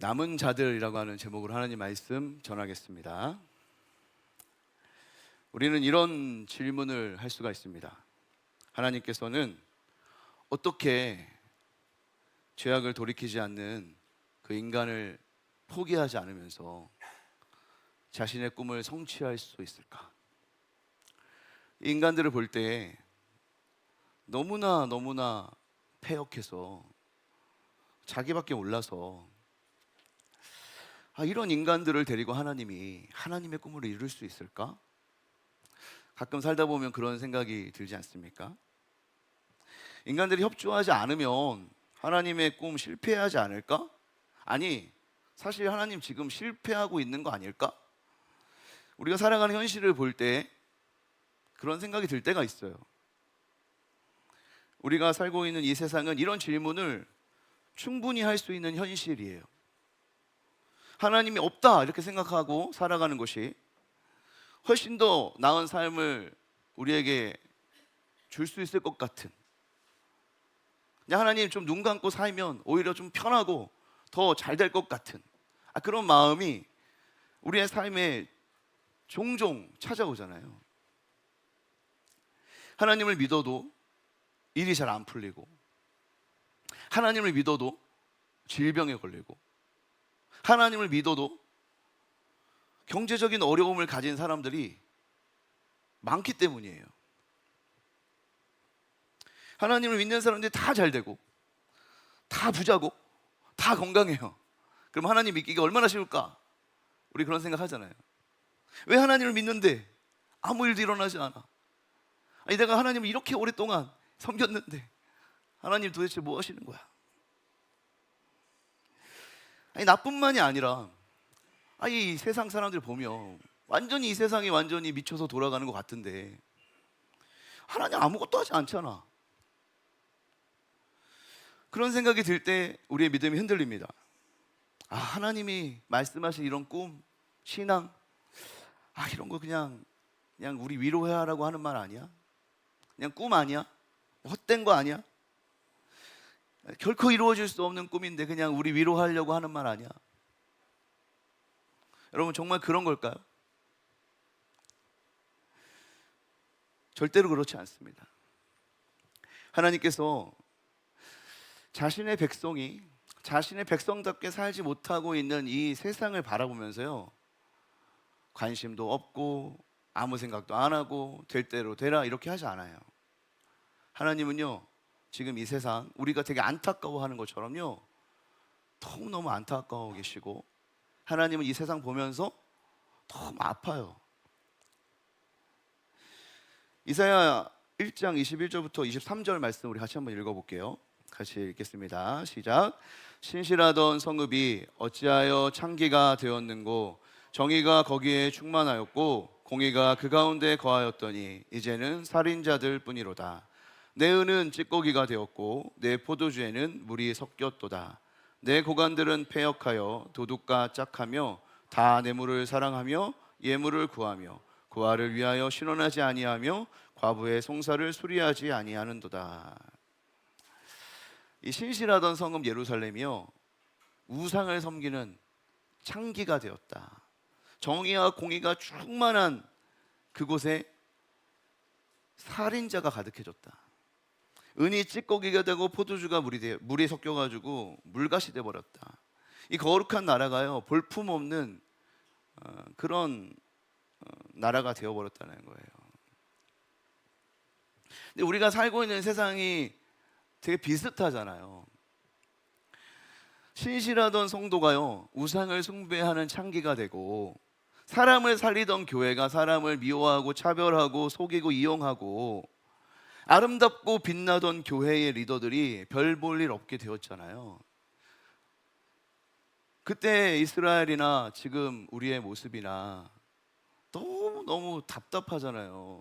남은 자들이라고 하는 제목으로 하나님 말씀 전하겠습니다. 우리는 이런 질문을 할 수가 있습니다. 하나님께서는 어떻게 죄악을 돌이키지 않는 그 인간을 포기하지 않으면서 자신의 꿈을 성취할 수 있을까? 인간들을 볼 때 너무나 패역해서 자기밖에 몰라서 이런 인간들을 데리고 하나님이 하나님의 꿈을 이룰 수 있을까? 가끔 살다 보면 그런 생각이 들지 않습니까? 인간들이 협조하지 않으면 하나님의 꿈 실패하지 않을까? 아니, 사실 하나님 지금 실패하고 있는 거 아닐까? 우리가 살아가는 현실을 볼 때 그런 생각이 들 때가 있어요. 우리가 살고 있는 이 세상은 이런 질문을 충분히 할 수 있는 현실이에요. 하나님이 없다 이렇게 생각하고 살아가는 것이 훨씬 더 나은 삶을 우리에게 줄 수 있을 것 같은, 그냥 하나님 좀 눈 감고 살면 오히려 좀 편하고 더 잘 될 것 같은 그런 마음이 우리의 삶에 종종 찾아오잖아요. 하나님을 믿어도 일이 잘 안 풀리고, 하나님을 믿어도 질병에 걸리고, 하나님을 믿어도 경제적인 어려움을 가진 사람들이 많기 때문이에요. 하나님을 믿는 사람들이 다 잘 되고 다 부자고 다 건강해요. 그럼 하나님 믿기가 얼마나 쉬울까? 우리 그런 생각 하잖아요. 왜 하나님을 믿는데 아무 일도 일어나지 않아? 아니, 내가 하나님을 이렇게 오랫동안 섬겼는데 하나님 도대체 뭐 하시는 거야? 아니, 나뿐만이 아니라 이 세상 사람들 보면 완전히 이 세상이 완전히 미쳐서 돌아가는 것 같은데 하나님 아무것도 하지 않잖아. 그런 생각이 들 때 우리의 믿음이 흔들립니다. 하나님이 말씀하신 이런 꿈, 신앙, 이런 거 그냥 우리 위로하라고 하는 말 아니야? 그냥 꿈 아니야? 헛된 거 아니야? 결코 이루어질 수 없는 꿈인데 그냥 우리 위로하려고 하는 말 아니야? 여러분, 정말 그런 걸까요? 절대로 그렇지 않습니다. 하나님께서 자신의 백성이 자신의 백성답게 살지 못하고 있는 이 세상을 바라보면서요, 관심도 없고 아무 생각도 안 하고 될 대로 되라 이렇게 하지 않아요. 하나님은요, 지금 이 세상 우리가 되게 안타까워하는 것처럼요, 너무너무 안타까워 계시고, 하나님은 이 세상 보면서 너무 아파요. 이사야 1장 21절부터 23절 말씀 우리 같이 한번 읽어볼게요. 같이 읽겠습니다. 시작. 신실하던 성읍이 어찌하여 창기가 되었는고, 정의가 거기에 충만하였고 공의가 그 가운데 거하였더니 이제는 살인자들 뿐이로다. 내 은은 찌꺼기가 되었고 내 포도주에는 물이 섞였도다. 내 고관들은 패역하여 도둑과 짝하며 다 뇌물을 사랑하며 예물을 구하며 고아를 위하여 신원하지 아니하며 과부의 송사를 수리하지 아니하는도다. 이 신실하던 성읍 예루살렘이요, 우상을 섬기는 창기가 되었다. 정의와 공의가 충만한 그곳에 살인자가 가득해졌다. 은이 찌꺼기가 되고 포도주가 물이 섞여가지고 물갓이 돼버렸다. 이 거룩한 나라가요, 볼품없는 그런 나라가 되어버렸다는 거예요. 근데 우리가 살고 있는 세상이 되게 비슷하잖아요. 신실하던 성도가요, 우상을 숭배하는 창기가 되고, 사람을 살리던 교회가 사람을 미워하고 차별하고 속이고 이용하고, 아름답고 빛나던 교회의 리더들이 별 볼 일 없게 되었잖아요. 그때 이스라엘이나 지금 우리의 모습이나 너무 답답하잖아요.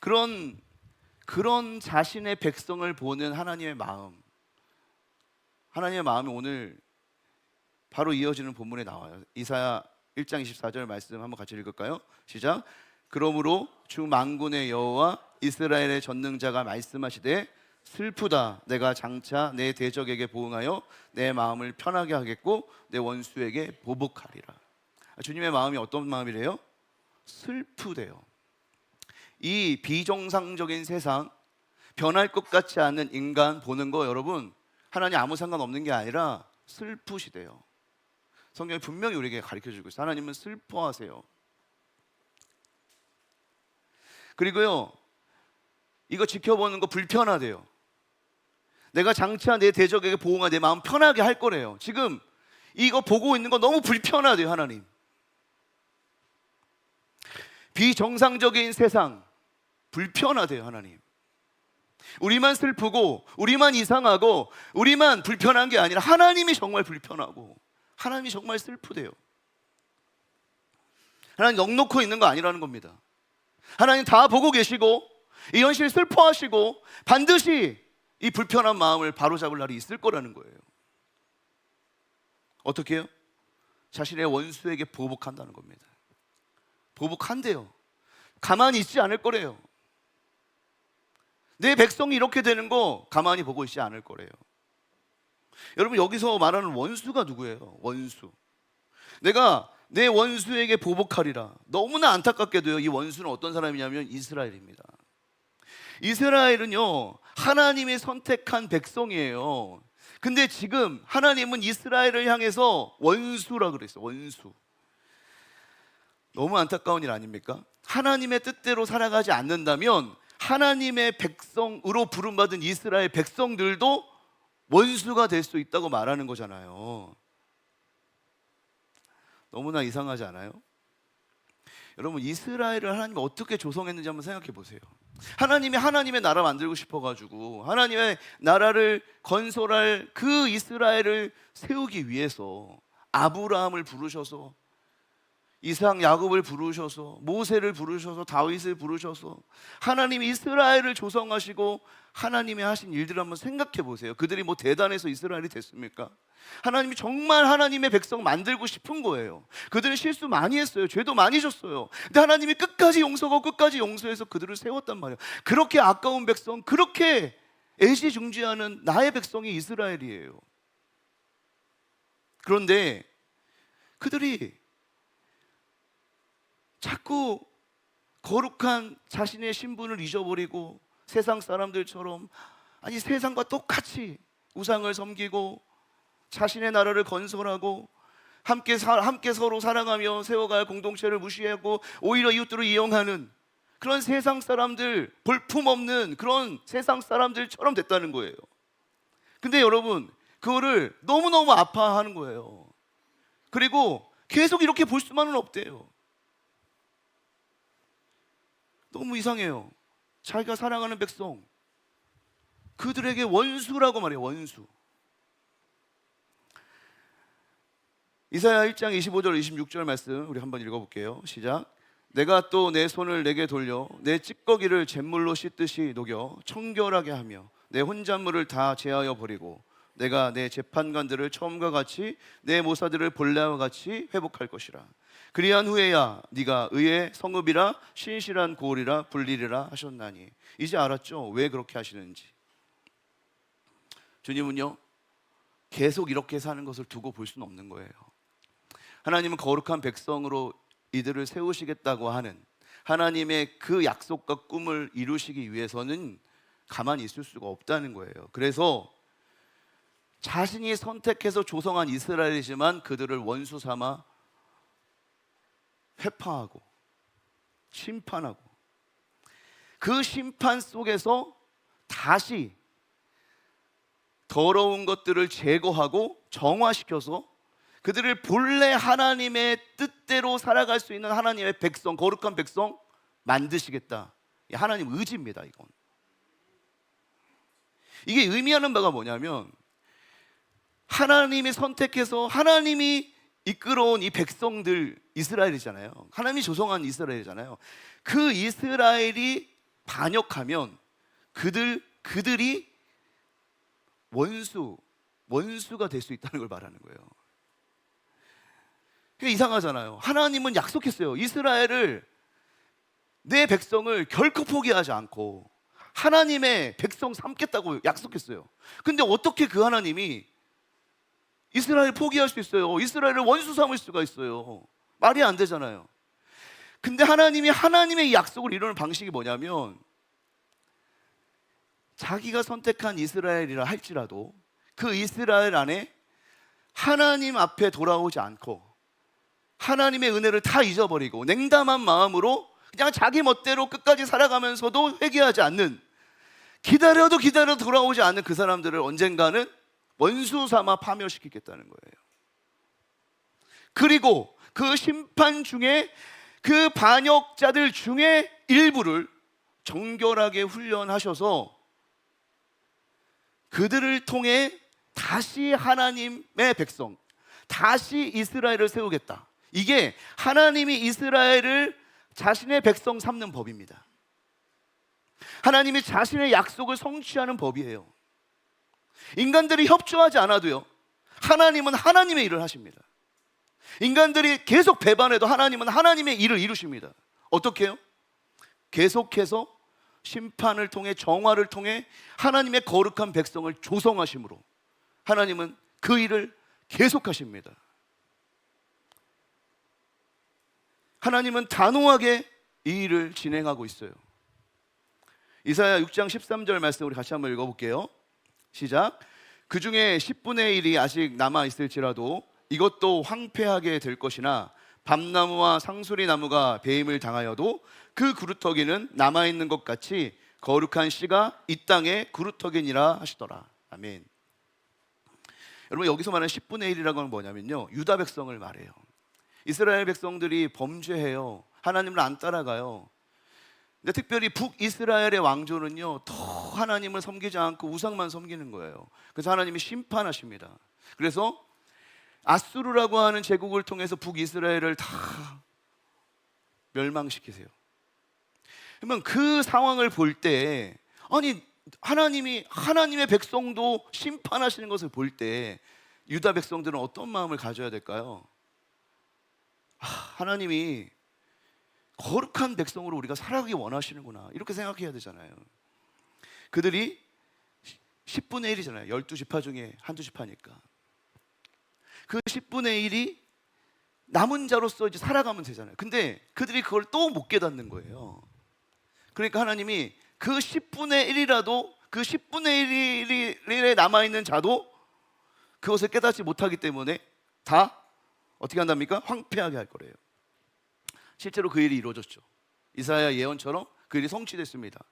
그런 자신의 백성을 보는 하나님의 마음이 오늘 바로 이어지는 본문에 나와요. 이사야 1장 24절 말씀 한번 같이 읽을까요? 시작. 그러므로 주 만군의 여호와 이스라엘의 전능자가 말씀하시되 슬프다. 내가 장차 내 대적에게 보응하여 내 마음을 편하게 하겠고 내 원수에게 보복하리라. 주님의 마음이 어떤 마음이래요? 슬프대요. 이 비정상적인 세상, 변할 것 같지 않은 인간 보는 거 여러분, 하나님 아무 상관없는 게 아니라 슬프시대요. 성경이 분명히 우리에게 가르쳐주고 있어요. 하나님은 슬퍼하세요. 그리고요, 이거 지켜보는 거 불편하대요. 내가 장차 내 대적에게 보응하 내 마음 편하게 할 거래요. 지금 이거 보고 있는 거 너무 불편하대요. 하나님. 비정상적인 세상 불편하대요. 하나님. 우리만 슬프고 우리만 이상하고 우리만 불편한 게 아니라 하나님이 정말 불편하고 하나님이 정말 슬프대요. 하나님 넉넉히 있는 거 아니라는 겁니다. 하나님 다 보고 계시고 이 현실 슬퍼하시고 반드시 이 불편한 마음을 바로잡을 날이 있을 거라는 거예요. 어떻게 해요? 자신의 원수에게 보복한다는 겁니다. 보복한대요. 가만히 있지 않을 거래요. 내 백성이 이렇게 되는 거 가만히 보고 있지 않을 거래요. 여러분, 여기서 말하는 원수가 누구예요? 원수. 내가 내 원수에게 보복하리라. 너무나 안타깝게도요, 이 원수는 어떤 사람이냐면 이스라엘입니다. 이스라엘은요, 하나님이 선택한 백성이에요. 근데 지금 하나님은 이스라엘을 향해서 원수라 그랬어요. 원수. 너무 안타까운 일 아닙니까? 하나님의 뜻대로 살아가지 않는다면 하나님의 백성으로 부름받은 이스라엘 백성들도 원수가 될 수 있다고 말하는 거잖아요. 너무나 이상하지 않아요? 여러분, 이스라엘을 하나님이 어떻게 조성했는지 한번 생각해 보세요. 하나님이 하나님의 나라 만들고 싶어가지고 하나님의 나라를 건설할 그 이스라엘을 세우기 위해서 아브라함을 부르셔서 이삭, 야곱을 부르셔서 모세를 부르셔서 다윗을 부르셔서 하나님이 이스라엘을 조성하시고 하나님이 하신 일들을 한번 생각해 보세요. 그들이 뭐 대단해서 이스라엘이 됐습니까? 하나님이 정말 하나님의 백성 만들고 싶은 거예요. 그들은 실수 많이 했어요. 죄도 많이 졌어요. 근데 하나님이 끝까지 용서하고 끝까지 용서해서 그들을 세웠단 말이에요. 그렇게 아까운 백성, 그렇게 애지중지하는 나의 백성이 이스라엘이에요. 그런데 그들이 자꾸 거룩한 자신의 신분을 잊어버리고 세상 사람들처럼, 아니 세상과 똑같이 우상을 섬기고 자신의 나라를 건설하고 함께 서로 사랑하며 세워갈 공동체를 무시하고 오히려 이웃들을 이용하는 그런 세상 사람들, 볼품없는 그런 세상 사람들처럼 됐다는 거예요. 근데 여러분, 그거를 너무너무 아파하는 거예요. 그리고 계속 이렇게 볼 수만은 없대요. 너무 이상해요. 자기가 사랑하는 백성, 그들에게 원수라고 말해요. 원수. 이사야 1장 25절 26절 말씀 우리 한번 읽어볼게요. 시작. 내가 또 내 손을 내게 돌려 내 찌꺼기를 잿물로 씻듯이 녹여 청결하게 하며 내 혼잣물을 다 제하여 버리고 내가 내 재판관들을 처음과 같이 내 모사들을 본래와 같이 회복할 것이라. 그리한 후에야 네가 의의 성읍이라 신실한 고을이라 불리리라 하셨나니. 이제 알았죠? 왜 그렇게 하시는지. 주님은요, 계속 이렇게 사는 것을 두고 볼 수는 없는 거예요. 하나님은 거룩한 백성으로 이들을 세우시겠다고 하는 하나님의 그 약속과 꿈을 이루시기 위해서는 가만히 있을 수가 없다는 거예요. 그래서 자신이 선택해서 조성한 이스라엘이지만 그들을 원수 삼아 회파하고 심판하고 그 심판 속에서 다시 더러운 것들을 제거하고 정화시켜서 그들을 본래 하나님의 뜻대로 살아갈 수 있는 하나님의 백성, 거룩한 백성 만드시겠다. 하나님 의지입니다. 이건. 이게 의미하는 바가 뭐냐면 하나님이 선택해서 하나님이 이끌어온 이 백성들, 이스라엘이잖아요. 하나님이 조성한 이스라엘이잖아요. 그 이스라엘이 반역하면 그들이 원수가 될 수 있다는 걸 말하는 거예요. 그게 이상하잖아요. 하나님은 약속했어요. 이스라엘을, 내 백성을 결코 포기하지 않고 하나님의 백성 삼겠다고 약속했어요. 근데 어떻게 그 하나님이 이스라엘 포기할 수 있어요? 이스라엘을 원수 삼을 수가 있어요? 말이 안 되잖아요. 근데 하나님이 하나님의 약속을 이루는 방식이 뭐냐면, 자기가 선택한 이스라엘이라 할지라도 그 이스라엘 안에 하나님 앞에 돌아오지 않고 하나님의 은혜를 다 잊어버리고 냉담한 마음으로 그냥 자기 멋대로 끝까지 살아가면서도 회개하지 않는, 기다려도 돌아오지 않는 그 사람들을 언젠가는 원수 삼아 파멸시키겠다는 거예요. 그리고 그 심판 중에 그 반역자들 중에 일부를 정결하게 훈련하셔서 그들을 통해 다시 하나님의 백성, 다시 이스라엘을 세우겠다. 이게 하나님이 이스라엘을 자신의 백성 삼는 법입니다. 하나님이 자신의 약속을 성취하는 법이에요. 인간들이 협조하지 않아도요, 하나님은 하나님의 일을 하십니다. 인간들이 계속 배반해도 하나님은 하나님의 일을 이루십니다. 어떻게 해요? 계속해서 심판을 통해, 정화를 통해 하나님의 거룩한 백성을 조성하심으로 하나님은 그 일을 계속하십니다. 하나님은 단호하게 이 일을 진행하고 있어요. 이사야 6장 13절 말씀 우리 같이 한번 읽어볼게요. 시작. 그 중에 10분의 1이 아직 남아있을지라도 이것도 황폐하게 될 것이나 밤나무와 상수리 나무가 배임을 당하여도 그 그루터기는 남아있는 것 같이 거룩한 씨가 이 땅에 그루터기니라 하시더라. 아멘. 여러분, 여기서 말하는 10분의 1이라고 하는 뭐냐면요, 유다 백성을 말해요. 이스라엘 백성들이 범죄해요. 하나님을 안 따라가요. 근데 특별히 북이스라엘의 왕조는요, 더 하나님을 섬기지 않고 우상만 섬기는 거예요. 그래서 하나님이 심판하십니다. 그래서 아수르라고 하는 제국을 통해서 북이스라엘을 다 멸망시키세요. 그러면 그 상황을 볼 때, 아니 하나님이 하나님의 백성도 심판하시는 것을 볼 때 유다 백성들은 어떤 마음을 가져야 될까요? 하나님이 거룩한 백성으로 우리가 살아가기 원하시는구나, 이렇게 생각해야 되잖아요. 그들이 10분의 1이잖아요. 12지파 중에 한두 지파니까. 그 10분의 1이 남은 자로서 이제 살아가면 되잖아요. 근데 그들이 그걸 또 못 깨닫는 거예요. 그러니까 하나님이 그 10분의 1이라도, 그 10분의 1에 남아있는 자도 그것을 깨닫지 못하기 때문에 다 어떻게 한답니까? 황폐하게 할 거래요. 실제로 그 일이 이루어졌죠. 이사야 예언처럼 그 일이 성취됐습니다.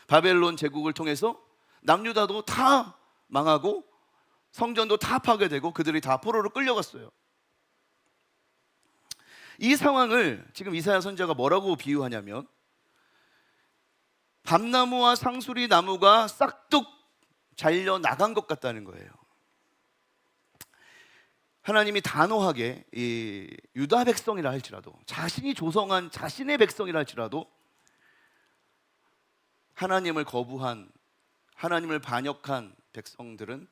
바벨론 제국을 통해서 남유다도 다 망하고 성전도 다 파괴되고 그들이 다 포로로 끌려갔어요. 이 상황을 지금 이사야 선지자가 뭐라고 비유하냐면, 밤나무와 상수리 나무가 싹둑 잘려 나간 것 같다는 거예요. 하나님이 단호하게 이 유다 백성이라 할지라도, 자신이 조성한 자신의 백성이라 할지라도 하나님을 거부한, 하나님을 반역한 백성들은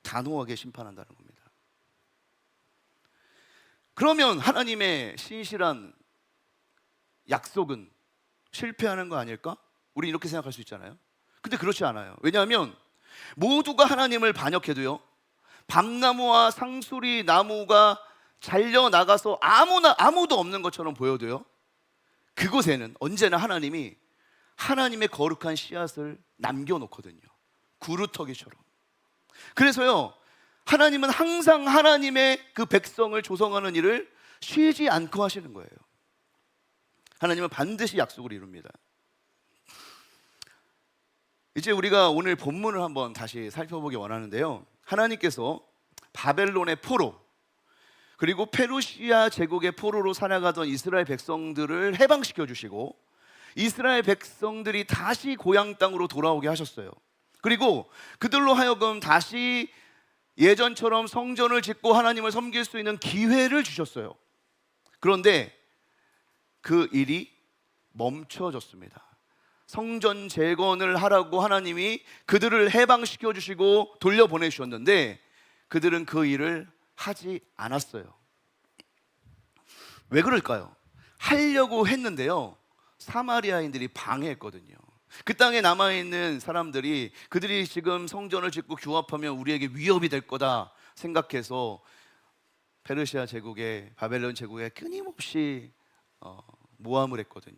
단호하게 심판한다는 겁니다. 그러면 하나님의 신실한 약속은 실패하는 거 아닐까? 우리 이렇게 생각할 수 있잖아요. 근데 그렇지 않아요. 왜냐하면 모두가 하나님을 반역해도요, 밤나무와 상수리 나무가 잘려 나가서 아무도 없는 것처럼 보여도요, 그곳에는 언제나 하나님이 하나님의 거룩한 씨앗을 남겨놓거든요. 구루터기처럼. 그래서요, 하나님은 항상 하나님의 그 백성을 조성하는 일을 쉬지 않고 하시는 거예요. 하나님은 반드시 약속을 이룹니다. 이제 우리가 오늘 본문을 한번 다시 살펴보기 원하는데요, 하나님께서 바벨론의 포로, 그리고 페르시아 제국의 포로로 살아가던 이스라엘 백성들을 해방시켜 주시고 이스라엘 백성들이 다시 고향 땅으로 돌아오게 하셨어요. 그리고 그들로 하여금 다시 예전처럼 성전을 짓고 하나님을 섬길 수 있는 기회를 주셨어요. 그런데 그 일이 멈춰졌습니다. 성전 재건을 하라고 하나님이 그들을 해방시켜 주시고 돌려보내주셨는데 그들은 그 일을 하지 않았어요. 왜 그럴까요? 하려고 했는데요, 사마리아인들이 방해했거든요. 그 땅에 남아있는 사람들이 그들이 지금 성전을 짓고 규합하면 우리에게 위협이 될 거다 생각해서 페르시아 제국에, 바벨론 제국에 끊임없이 모함을 했거든요.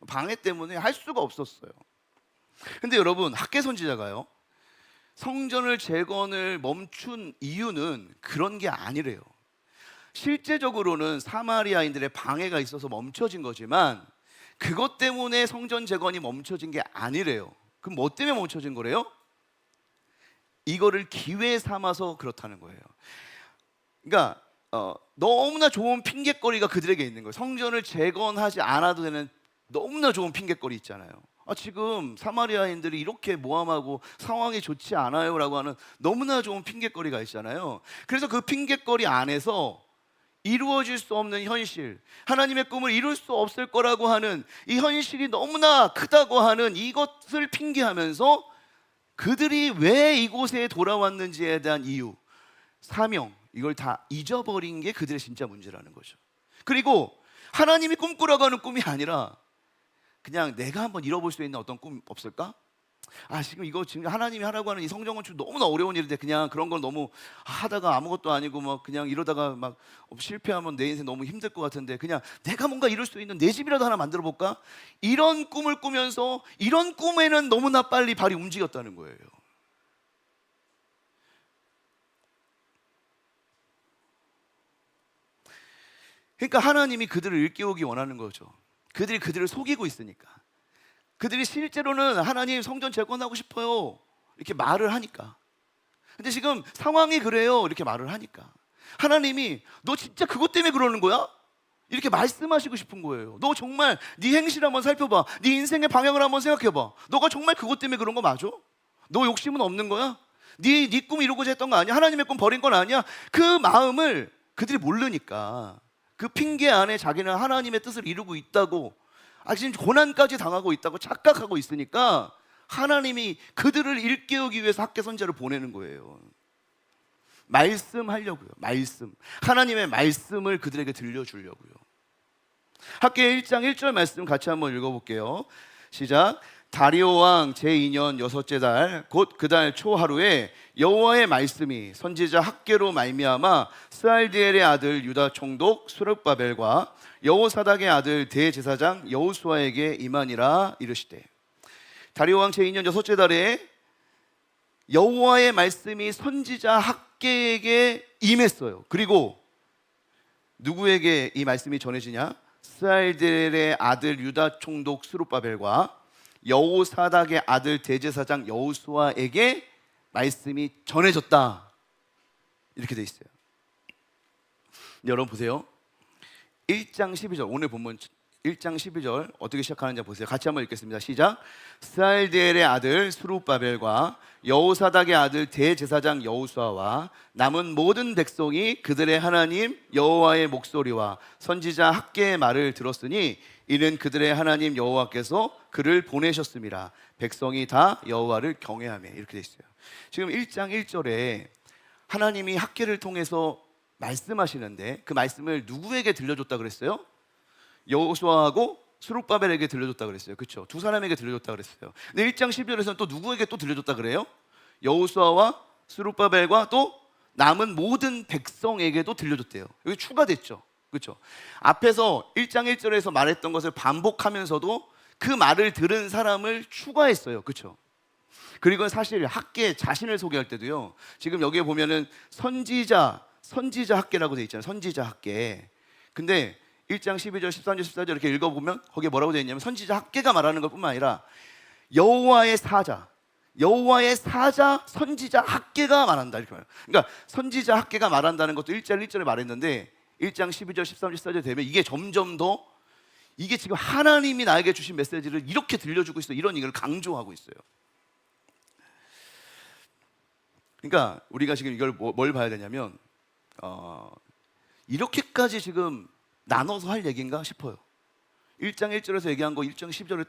방해 때문에 할 수가 없었어요. 근데 여러분, 학개 선지자가요, 성전을 재건을 멈춘 이유는 그런 게 아니래요. 실제적으로는 사마리아인들의 방해가 있어서 멈춰진 거지만 그것 때문에 성전 재건이 멈춰진 게 아니래요. 그럼 뭐 때문에 멈춰진 거래요? 이거를 기회 삼아서 그렇다는 거예요. 그러니까 너무나 좋은 핑계거리가 그들에게 있는 거예요. 성전을 재건하지 않아도 되는 너무나 좋은 핑계거리 있잖아요. 지금 사마리아인들이 이렇게 모함하고 상황이 좋지 않아요 라고 하는 너무나 좋은 핑계거리가 있잖아요. 그래서 그 핑계거리 안에서 이루어질 수 없는 현실, 하나님의 꿈을 이룰 수 없을 거라고 하는 이 현실이 너무나 크다고 하는 이것을 핑계하면서 그들이 왜 이곳에 돌아왔는지에 대한 이유, 사명, 이걸 다 잊어버린 게 그들의 진짜 문제라는 거죠. 그리고 하나님이 꿈꾸라고 하는 꿈이 아니라 그냥 내가 한번 이뤄볼 수 있는 어떤 꿈 없을까? 지금 하나님이 하라고 하는 이 성전 건축 너무나 어려운 일인데 그냥 그런 걸 너무 하다가 아무것도 아니고 막 그냥 이러다가 막 실패하면 내 인생 너무 힘들 것 같은데 그냥 내가 뭔가 이룰 수 있는 내 집이라도 하나 만들어 볼까? 이런 꿈을 꾸면서 이런 꿈에는 너무나 빨리 발이 움직였다는 거예요. 그러니까 하나님이 그들을 일깨우기 원하는 거죠. 그들이 그들을 속이고 있으니까. 그들이 실제로는 하나님 성전 재건하고 싶어요 이렇게 말을 하니까. 근데 지금 상황이 그래요 이렇게 말을 하니까 하나님이 너 진짜 그것 때문에 그러는 거야? 이렇게 말씀하시고 싶은 거예요. 너 정말 네 행실 한번 살펴봐. 네 인생의 방향을 한번 생각해봐. 너가 정말 그것 때문에 그런 거 맞아? 너 욕심은 없는 거야? 네 꿈 이루고자 했던 거 아니야? 하나님의 꿈 버린 건 아니야? 그 마음을 그들이 모르니까 그 핑계 안에 자기는 하나님의 뜻을 이루고 있다고, 지금 고난까지 당하고 있다고 착각하고 있으니까 하나님이 그들을 일깨우기 위해서 학개 선지자를 보내는 거예요. 말씀하려고요. 하나님의 말씀을 그들에게 들려주려고요. 학개 1장 1절 말씀 같이 한번 읽어볼게요. 시작. 다리오 왕 제2년 여섯째 달 곧 그 달 초하루에 여호와의 말씀이 선지자 학개로 말미암아 스알디엘의 아들 유다 총독 수룹바벨과 여호사닥의 아들 대제사장 여호수아에게 임하니라. 이르시되, 다리오 왕 제2년 여섯째 달에 여호와의 말씀이 선지자 학개에게 임했어요. 그리고 누구에게 이 말씀이 전해지냐? 스알디엘의 아들 유다 총독 수룹바벨과 여호사닥의 아들 대제사장 여호수아에게 말씀이 전해졌다. 이렇게 돼 있어요. 여러분 보세요. 1장 12절, 오늘 본문 1장 12절 어떻게 시작하는지 보세요. 같이 한번 읽겠습니다. 시작. 스알디엘의 아들 수룹바벨과 여호사닥의 아들 대제사장 여호수아와 남은 모든 백성이 그들의 하나님 여호와의 목소리와 선지자 학개의 말을 들었으니 이는 그들의 하나님 여호와께서 그를 보내셨습니다. 백성이 다 여호와를 경외하며. 이렇게 돼 있어요. 지금 1장 1절에 하나님이 학개를 통해서 말씀하시는데 그 말씀을 누구에게 들려줬다 그랬어요? 여호수아하고 수룹바벨에게 들려줬다 그랬어요. 그렇죠? 두 사람에게 들려줬다 그랬어요. 근데 1장 10절에서는 또 누구에게 또 들려줬다 그래요? 여호수아와 수룹바벨과 또 남은 모든 백성에게도 들려줬대요. 여기 추가됐죠. 그렇죠? 앞에서 1장 1절에서 말했던 것을 반복하면서도 그 말을 들은 사람을 추가했어요. 그렇죠? 그리고 사실 학개 자신을 소개할 때도요. 지금 여기에 보면은 선지자 학개라고 돼 있잖아요. 선지자 학개. 근데 1장 12절, 13절, 14절 이렇게 읽어보면 거기에 뭐라고 되어 있냐면 선지자 학개가 말하는 것뿐만 아니라 여호와의 사자 선지자 학개가 말한다 이렇게 말해요. 그러니까 선지자 학개가 말한다는 것도 1장 1절에 말했는데 1장 12절, 13절, 14절 되면 이게 점점 더 이게 지금 하나님이 나에게 주신 메시지를 이렇게 들려주고 있어. 이런 얘기를 강조하고 있어요. 그러니까 우리가 지금 이걸 뭘 봐야 되냐면 이렇게까지 지금 나눠서 할 얘기인가 싶어요. 1장 1절에서 얘기한 거 1장 10절에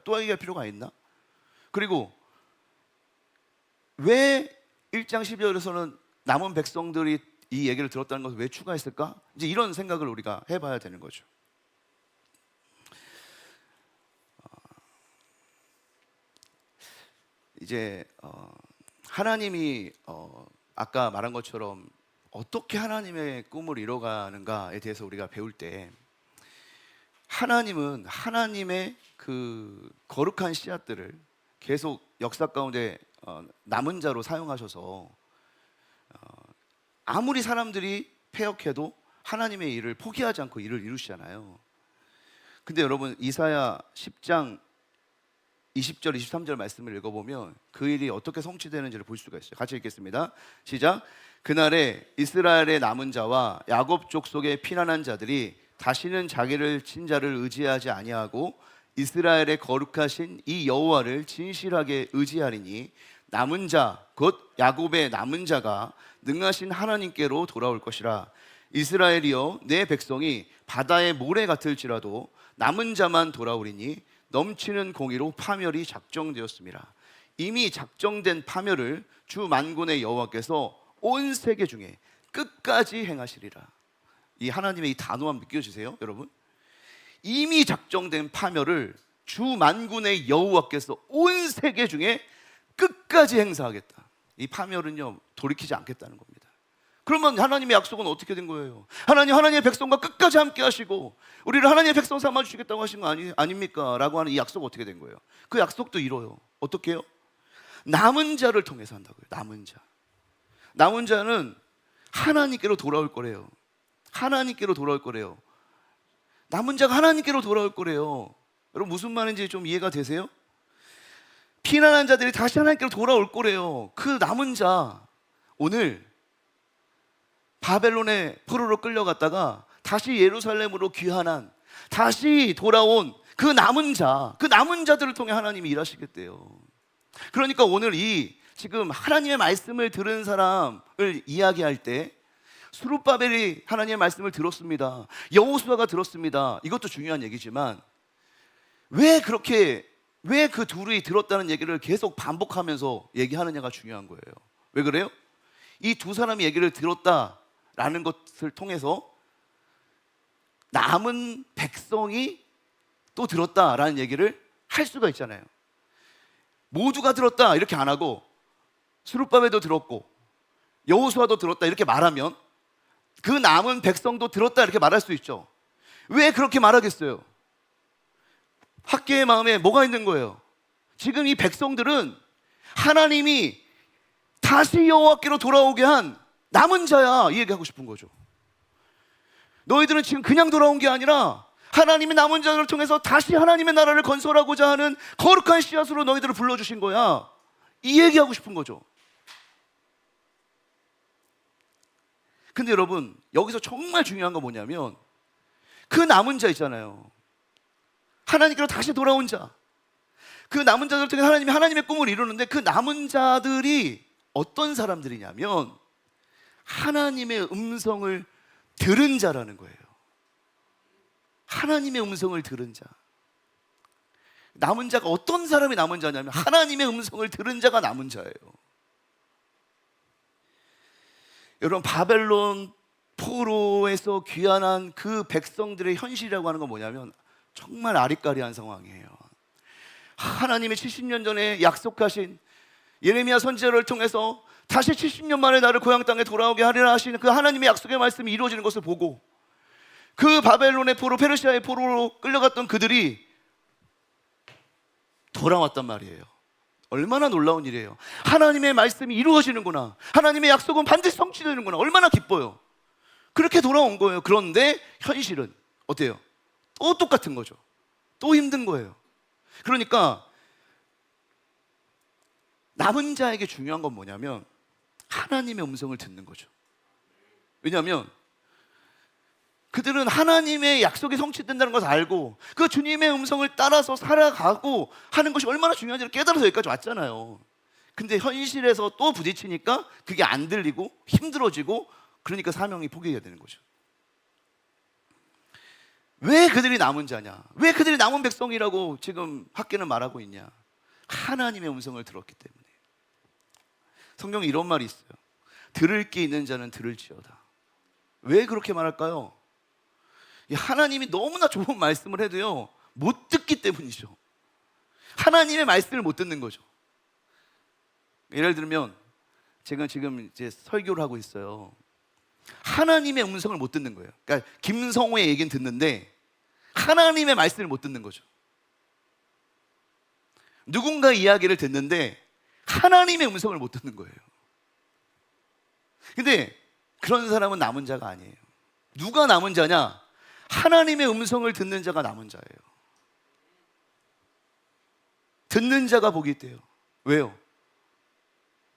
또 얘기할 필요가 있나? 그리고 왜 1장 12절에서는 남은 백성들이 이 얘기를 들었다는 것을 왜 추가했을까? 이제 이런 생각을 우리가 해봐야 되는 거죠. 이제 하나님이 아까 말한 것처럼 어떻게 하나님의 꿈을 이뤄가는가에 대해서 우리가 배울 때, 하나님은 하나님의 그 거룩한 씨앗들을 계속 역사 가운데 남은 자로 사용하셔서 아무리 사람들이 패역해도 하나님의 일을 포기하지 않고 일을 이루시잖아요. 근데 여러분, 이사야 10장 20절 23절 말씀을 읽어보면 그 일이 어떻게 성취되는지를 볼 수가 있어요. 같이 읽겠습니다. 시작. 그날에 이스라엘의 남은 자와 야곱 족속의 피난한 자들이 다시는 자기를 친 자를 의지하지 아니하고 이스라엘의 거룩하신 이 여호와를 진실하게 의지하리니 남은 자 곧 야곱의 남은 자가 능하신 하나님께로 돌아올 것이라. 이스라엘이여, 내 백성이 바다의 모래 같을지라도 남은 자만 돌아오리니 넘치는 공의로 파멸이 작정되었습니다. 이미 작정된 파멸을 주 만군의 여호와께서 온 세계 중에 끝까지 행하시리라. 이 하나님의 이 단호함 느껴지세요, 여러분? 이미 작정된 파멸을 주 만군의 여호와께서 온 세계 중에 끝까지 행사하겠다. 이 파멸은요, 돌이키지 않겠다는 겁니다. 그러면 하나님의 약속은 어떻게 된 거예요? 하나님의 백성과 끝까지 함께 하시고 우리를 하나님의 백성 삼아주시겠다고 하신 거 아닙니까? 라고 하는 이 약속 어떻게 된 거예요? 그 약속도 이뤄요. 어떻게 해요? 남은 자를 통해서 한다고요. 남은 자는 하나님께로 돌아올 거래요. 하나님께로 돌아올 거래요. 남은 자가 하나님께로 돌아올 거래요. 여러분, 무슨 말인지 좀 이해가 되세요? 피난한 자들이 다시 하나님께로 돌아올 거래요. 그 남은 자, 오늘 바벨론의 포로로 끌려갔다가 다시 예루살렘으로 귀환한, 다시 돌아온 그 남은 자들을 통해 하나님이 일하시겠대요. 그러니까 오늘 지금 하나님의 말씀을 들은 사람을 이야기할 때, 스룹바벨이 하나님의 말씀을 들었습니다. 여호수아가 들었습니다. 이것도 중요한 얘기지만 왜 그 둘이 들었다는 얘기를 계속 반복하면서 얘기하느냐가 중요한 거예요. 왜 그래요? 이 두 사람이 얘기를 들었다라는 것을 통해서 남은 백성이 또 들었다라는 얘기를 할 수가 있잖아요. 모두가 들었다 이렇게 안 하고 스룹바벨도 들었고 여호수아도 들었다 이렇게 말하면 그 남은 백성도 들었다 이렇게 말할 수 있죠. 왜 그렇게 말하겠어요? 학계의 마음에 뭐가 있는 거예요? 지금 이 백성들은 하나님이 다시 여호와께로 돌아오게 한 남은 자야, 이 얘기하고 싶은 거죠. 너희들은 지금 그냥 돌아온 게 아니라 하나님의 남은 자들을 통해서 다시 하나님의 나라를 건설하고자 하는 거룩한 씨앗으로 너희들을 불러주신 거야, 이 얘기하고 싶은 거죠. 근데 여러분, 여기서 정말 중요한 건 뭐냐면 그 남은 자 있잖아요. 하나님께로 다시 돌아온 자, 그 남은 자들 통해 하나님이 하나님의 꿈을 이루는데 그 남은 자들이 어떤 사람들이냐면 하나님의 음성을 들은 자라는 거예요. 하나님의 음성을 들은 자. 남은 자가 어떤 사람이 남은 자냐면 하나님의 음성을 들은 자가 남은 자예요. 여러분, 바벨론 포로에서 귀환한 그 백성들의 현실이라고 하는 건 뭐냐면 정말 아리까리한 상황이에요. 하나님이 70년 전에 약속하신 예레미야 선지자를 통해서 다시 70년 만에 나를 고향 땅에 돌아오게 하리라 하시는 그 하나님의 약속의 말씀이 이루어지는 것을 보고 그 바벨론의 포로, 페르시아의 포로로 끌려갔던 그들이 돌아왔단 말이에요. 얼마나 놀라운 일이에요. 하나님의 말씀이 이루어지는구나, 하나님의 약속은 반드시 성취되는구나, 얼마나 기뻐요. 그렇게 돌아온 거예요. 그런데 현실은 어때요? 또 똑같은 거죠. 또 힘든 거예요. 그러니까 남은 자에게 중요한 건 뭐냐면 하나님의 음성을 듣는 거죠. 왜냐하면 그들은 하나님의 약속이 성취된다는 것을 알고 그 주님의 음성을 따라서 살아가고 하는 것이 얼마나 중요한지를 깨달아서 여기까지 왔잖아요. 근데 현실에서 또 부딪히니까 그게 안 들리고 힘들어지고, 그러니까 사명이 포기해야 되는 거죠. 왜 그들이 남은 자냐? 왜 그들이 남은 백성이라고 지금 학계는 말하고 있냐? 하나님의 음성을 들었기 때문에. 성경에 이런 말이 있어요. 들을 게 있는 자는 들을지어다. 왜 그렇게 말할까요? 하나님이 너무나 좋은 말씀을 해도요 못 듣기 때문이죠. 하나님의 말씀을 못 듣는 거죠. 예를 들면 제가 지금 이제 설교를 하고 있어요. 하나님의 음성을 못 듣는 거예요. 그러니까 김성호의 얘기는 듣는데 하나님의 말씀을 못 듣는 거죠. 누군가 이야기를 듣는데 하나님의 음성을 못 듣는 거예요. 근데 그런 사람은 남은 자가 아니에요. 누가 남은 자냐? 하나님의 음성을 듣는 자가 남은 자예요. 듣는 자가 복이 있대요. 왜요?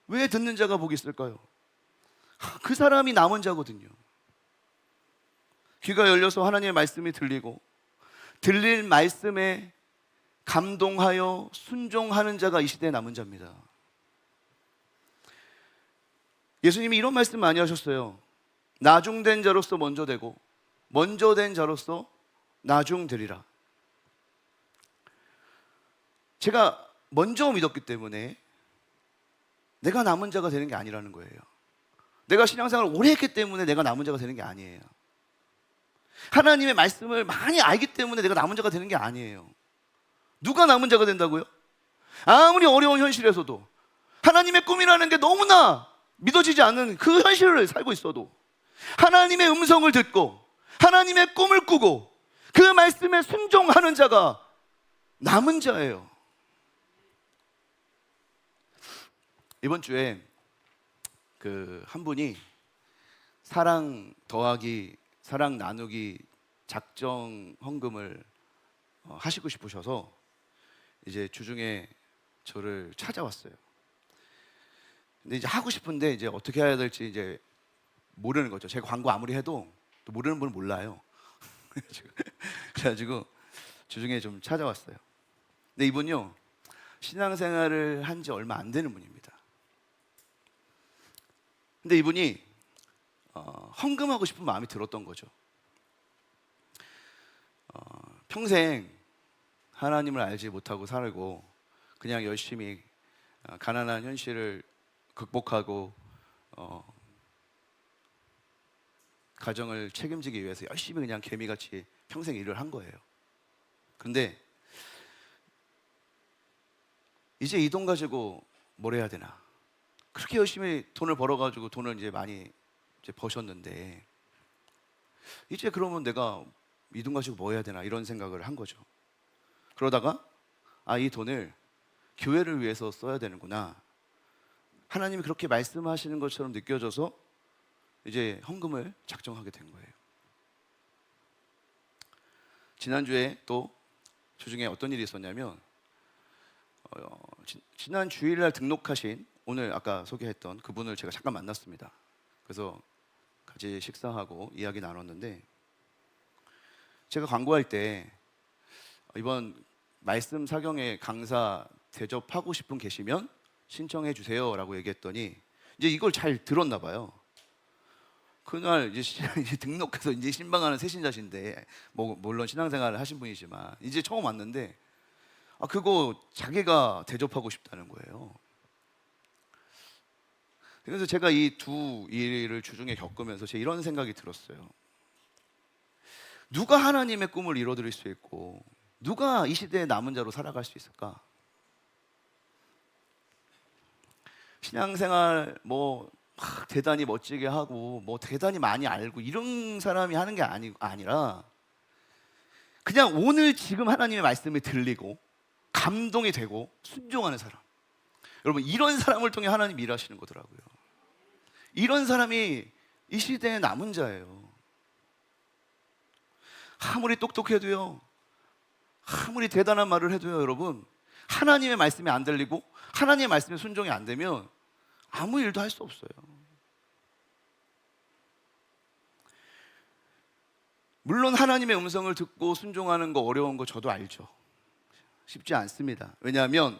왜 듣는 자가 복이 있을까요? 그 사람이 남은 자거든요. 귀가 열려서 하나님의 말씀이 들리고 들릴 말씀에 감동하여 순종하는 자가 이 시대의 남은 자입니다. 예수님이 이런 말씀 많이 하셨어요. 나중된 자로서 먼저 되고 먼저 된 자로서 나중되리라. 제가 먼저 믿었기 때문에 내가 남은 자가 되는 게 아니라는 거예요. 내가 신앙생활을 오래 했기 때문에 내가 남은 자가 되는 게 아니에요. 하나님의 말씀을 많이 알기 때문에 내가 남은 자가 되는 게 아니에요. 누가 남은 자가 된다고요? 아무리 어려운 현실에서도 하나님의 꿈이라는 게 너무나 믿어지지 않는 그 현실을 살고 있어도 하나님의 음성을 듣고 하나님의 꿈을 꾸고 그 말씀에 순종하는 자가 남은 자예요. 이번 주에 한 분이 사랑 더하기 사랑 나누기 작정 헌금을 하시고 싶으셔서 이제 주중에 저를 찾아왔어요. 근데 이제 하고 싶은데 이제 어떻게 해야 될지 이제 모르는 거죠. 제가 광고 아무리 해도 또 모르는 분은 몰라요. 그래가지고 주중에 좀 찾아왔어요. 근데 이분요 신앙생활을 한 지 얼마 안 되는 분입니다. 근데 이분이 헌금하고 싶은 마음이 들었던 거죠. 평생 하나님을 알지 못하고 살고 그냥 열심히 가난한 현실을 극복하고 가정을 책임지기 위해서 열심히 그냥 개미같이 평생 일을 한 거예요. 그런데 이제 이 돈 가지고 뭘 해야 되나? 그렇게 열심히 돈을 벌어가지고 돈을 이제 많이 이제 버셨는데 이제 그러면 내가 이 돈 가지고 뭐 해야 되나 이런 생각을 한 거죠. 그러다가 이 돈을 교회를 위해서 써야 되는구나. 하나님이 그렇게 말씀하시는 것처럼 느껴져서 이제 헌금을 작정하게 된 거예요. 지난주에 또 주중에 어떤 일이 있었냐면 지난 주일날 등록하신 오늘 아까 소개했던 그분을 제가 잠깐 만났습니다. 그래서 같이 식사하고 이야기 나눴는데 제가 광고할 때 이번 말씀 사경에 강사 대접하고 싶은 계시면 신청해 주세요 라고 얘기했더니 이제 이걸 잘 들었나 봐요. 그날 이제 등록해서 이제 신방하는 새신자신데 물론 신앙생활을 하신 분이지만 이제 처음 왔는데 그거 자기가 대접하고 싶다는 거예요. 그래서 제가 이 두 일을 주중에 겪으면서 제가 이런 생각이 들었어요. 누가 하나님의 꿈을 이뤄드릴 수 있고 누가 이 시대의 남은 자로 살아갈 수 있을까? 신앙생활 대단히 멋지게 하고 대단히 많이 알고 이런 사람이 하는 게 아니라 그냥 오늘 지금 하나님의 말씀이 들리고 감동이 되고 순종하는 사람. 여러분 이런 사람을 통해 하나님 일하시는 거더라고요. 이런 사람이 이 시대의 남은 자예요. 아무리 똑똑해도요, 아무리 대단한 말을 해도요, 여러분 하나님의 말씀이 안 들리고 하나님의 말씀에 순종이 안 되면 아무 일도 할 수 없어요. 물론 하나님의 음성을 듣고 순종하는 거 어려운 거 저도 알죠. 쉽지 않습니다. 왜냐하면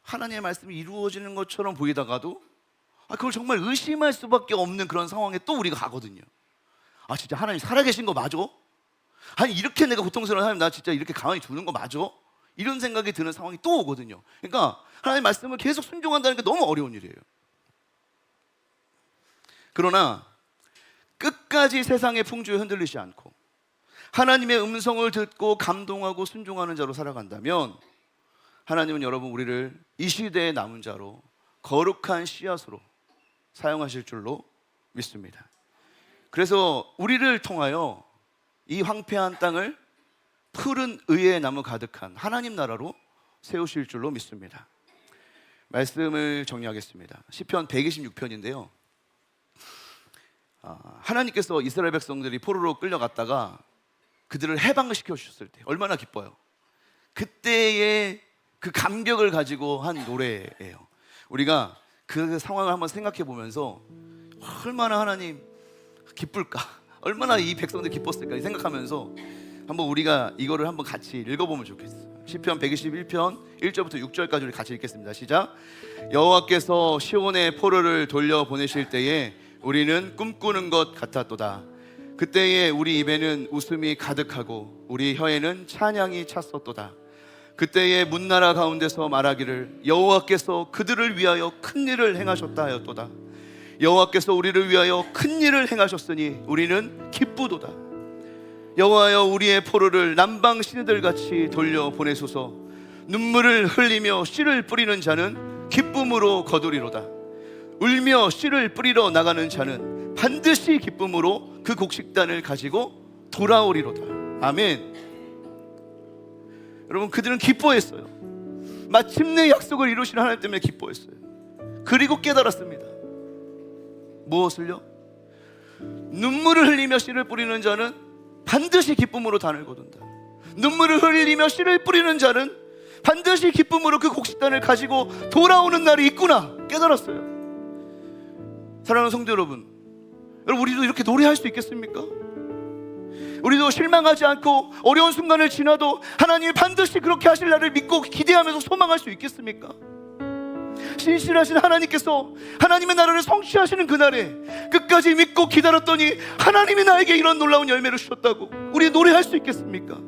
하나님의 말씀이 이루어지는 것처럼 보이다가도 그걸 정말 의심할 수밖에 없는 그런 상황에 또 우리가 가거든요. 진짜 하나님 살아계신 거 맞아? 아니 이렇게 내가 고통스러운 하나님 나 진짜 이렇게 가만히 두는 거 맞아? 이런 생각이 드는 상황이 또 오거든요. 그러니까 하나님의 말씀을 계속 순종한다는 게 너무 어려운 일이에요. 그러나 끝까지 세상의 풍조에 흔들리지 않고 하나님의 음성을 듣고 감동하고 순종하는 자로 살아간다면 하나님은 여러분 우리를 이 시대의 남은 자로 거룩한 씨앗으로 사용하실 줄로 믿습니다. 그래서 우리를 통하여 이 황폐한 땅을 푸른 의의 나무 가득한 하나님 나라로 세우실 줄로 믿습니다. 말씀을 정리하겠습니다. 시편 126편인데요. 하나님께서 이스라엘 백성들이 포로로 끌려갔다가 그들을 해방시켜 주셨을 때 얼마나 기뻐요. 그때의 그 감격을 가지고 한 노래예요. 우리가 그 상황을 한번 생각해 보면서 얼마나 하나님 기쁠까, 얼마나 이 백성들 기뻤을까 생각하면서 한번 우리가 이거를 한번 같이 읽어보면 좋겠어요. 시편 121편 1절부터 6절까지 우리 같이 읽겠습니다. 시작. 여호와께서 시온의 포로를 돌려보내실 때에 우리는 꿈꾸는 것 같았도다. 그때에 우리 입에는 웃음이 가득하고 우리 혀에는 찬양이 찼었도다. 그때에 문나라 가운데서 말하기를 여호와께서 그들을 위하여 큰 일을 행하셨다 하였도다. 여호와께서 우리를 위하여 큰 일을 행하셨으니 우리는 기쁘도다. 여호와여 우리의 포로를 남방 시내들같이 돌려보내소서. 눈물을 흘리며 씨를 뿌리는 자는 기쁨으로 거두리로다. 울며 씨를 뿌리러 나가는 자는 반드시 기쁨으로 그 곡식단을 가지고 돌아오리로다. 아멘. 여러분, 그들은 기뻐했어요. 마침내 약속을 이루신 하나님 때문에 기뻐했어요. 그리고 깨달았습니다. 무엇을요? 눈물을 흘리며 씨를 뿌리는 자는 반드시 기쁨으로 단을 거둔다. 눈물을 흘리며 씨를 뿌리는 자는 반드시 기쁨으로 그 곡식단을 가지고 돌아오는 날이 있구나 깨달았어요. 사랑하는 성도 여러분, 우리도 이렇게 노래할 수 있겠습니까? 우리도 실망하지 않고 어려운 순간을 지나도 하나님이 반드시 그렇게 하실 날을 믿고 기대하면서 소망할 수 있겠습니까? 신실하신 하나님께서 하나님의 나라를 성취하시는 그날에 끝까지 믿고 기다렸더니 하나님이 나에게 이런 놀라운 열매를 주셨다고 우리 노래할 수 있겠습니까?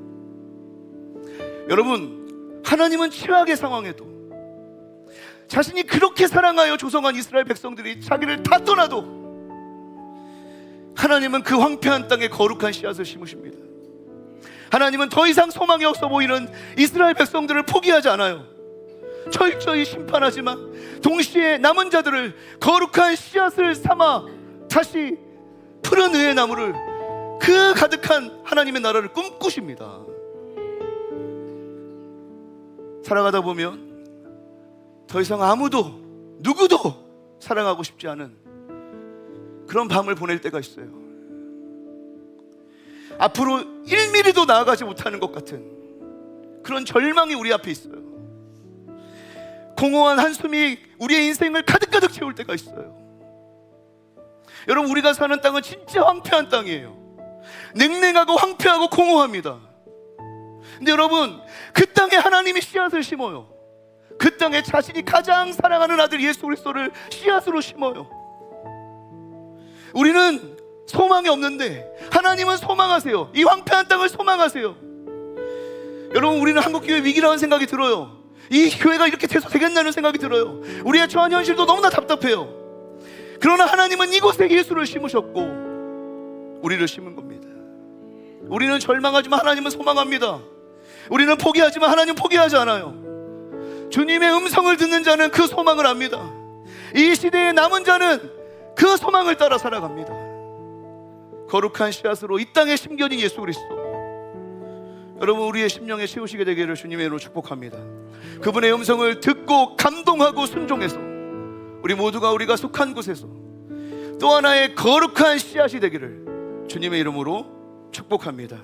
여러분, 하나님은 최악의 상황에도 자신이 그렇게 사랑하여 조성한 이스라엘 백성들이 자기를 다 떠나도 하나님은 그 황폐한 땅에 거룩한 씨앗을 심으십니다. 하나님은 더 이상 소망이 없어 보이는 이스라엘 백성들을 포기하지 않아요. 철저히 심판하지만 동시에 남은 자들을 거룩한 씨앗을 삼아 다시 푸른 의의 나무를 그 가득한 하나님의 나라를 꿈꾸십니다. 살아가다 보면 더 이상 아무도 누구도 사랑하고 싶지 않은 그런 밤을 보낼 때가 있어요. 앞으로 1mm도 나아가지 못하는 것 같은 그런 절망이 우리 앞에 있어요. 공허한 한숨이 우리의 인생을 가득가득 채울 때가 있어요. 여러분, 우리가 사는 땅은 진짜 황폐한 땅이에요. 냉랭하고 황폐하고 공허합니다. 근데 여러분, 그 땅에 하나님이 씨앗을 심어요. 그 땅에 자신이 가장 사랑하는 아들 예수 그리스도를 씨앗으로 심어요. 우리는 소망이 없는데 하나님은 소망하세요. 이 황폐한 땅을 소망하세요. 여러분, 우리는 한국교회 위기라는 생각이 들어요. 이 교회가 이렇게 돼서 되겠나는 생각이 들어요. 우리의 처한 현실도 너무나 답답해요. 그러나 하나님은 이곳에 예수를 심으셨고 우리를 심은 겁니다. 우리는 절망하지만 하나님은 소망합니다. 우리는 포기하지만 하나님은 포기하지 않아요. 주님의 음성을 듣는 자는 그 소망을 압니다. 이 시대에 남은 자는 그 소망을 따라 살아갑니다. 거룩한 씨앗으로 이 땅에 심겨진 예수 그리스도, 여러분, 우리의 심령에 채우시게 되기를 주님의 이름으로 축복합니다. 그분의 음성을 듣고 감동하고 순종해서 우리 모두가 우리가 속한 곳에서 또 하나의 거룩한 씨앗이 되기를 주님의 이름으로 축복합니다.